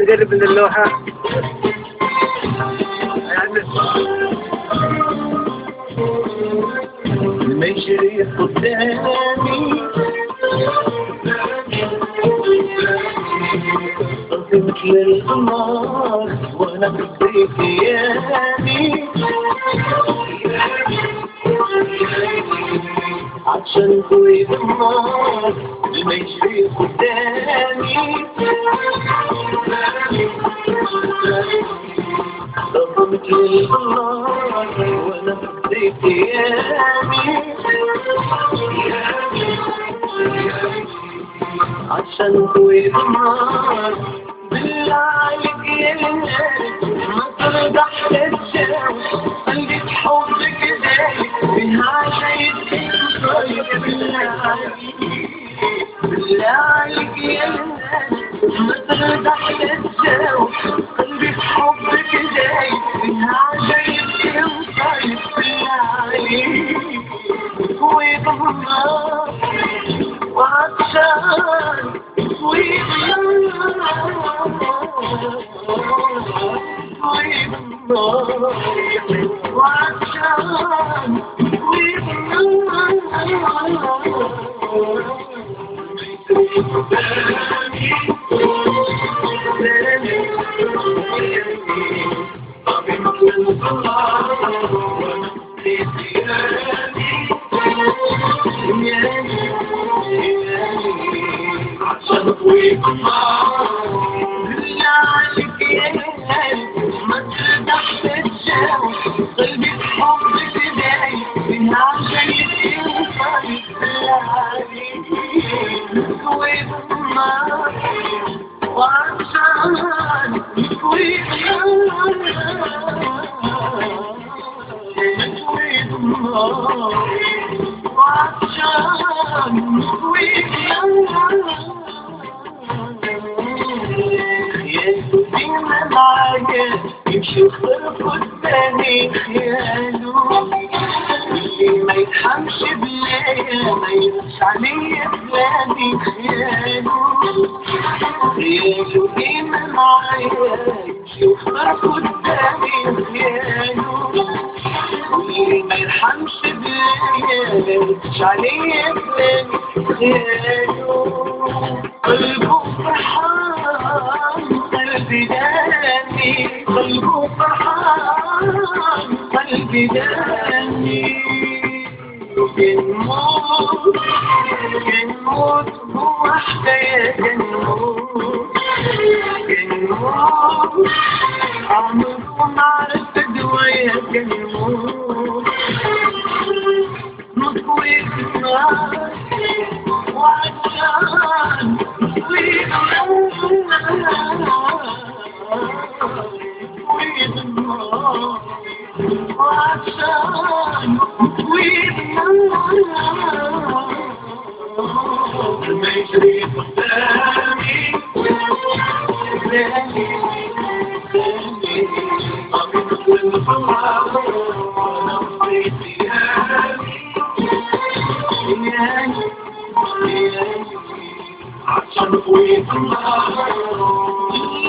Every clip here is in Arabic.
تقرب من اللوحة. المجري قدامي مثل القمر وانا بصيف ايامي عشان طيب النار المجري قدامي مثل القمر وانا بصيف ايامي عشان طويل النار بالله عليك يا ليل ما ترضح للشمس خليك حبك دايق بهذا يتكسر بالله عليك يا ليل ما ترضح للشمس خليك حبك دايق بهذا يتكسر بالله عليك طويل النار وعطشان طويل النار طويل النار وعطشان طويل النار عشان طويل النار بالله عليك يا ليل ما ترضح للشمس قلبي بحبك دايق من عشان يتكسر بالله عليك طويل النار وعشان طويل النار طويل النار وعطشان طويل النار خياله ديما معايا يمشي وخرف قدامي خياله اللي ما يتحمش بلايا ما يرش عليا كلامي خياله ديما معايا يمشي وخرف قدامي خياله اللي ما يرحمش بيا ما يردش عليه كلامي خياله قلبه فرحان قلبي داني قلبه فرحان قلبي داني كنموت كنموت هو حكاية كنموت كنموت عمره ما عرفت دوايا كنموت نطوي النار وعشان نطوي النار نطوي النار وعشان نطوي النار المجري قدامي عشان طويل النار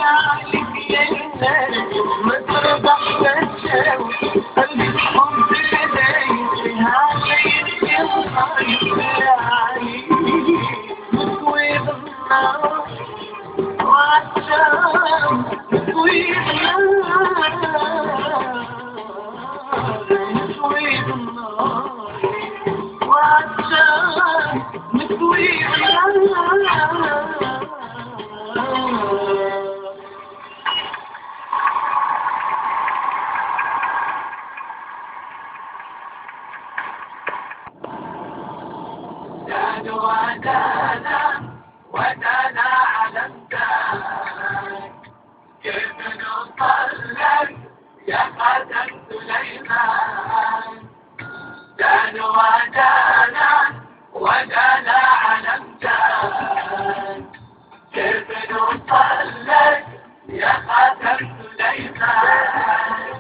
عليك يا ليل ما ترضح للشمس قلبي بحبك دايق هذا يتكسر عليك طويل النار وعشان طويل النار طويل النار وعشان طويل النار زاد ودانا ودانا على الدار كيف نطلق يا قدر سليمان زاد ودانا ودانا على الدار كيف نطلق يا قدر سليمان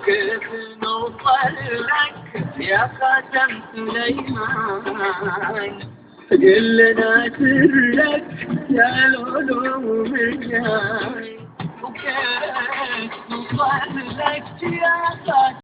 كيف نوصل لك يا خاتم سليمان قل لنا سرك يا العلوم الجاي نوصل لك يا خاتم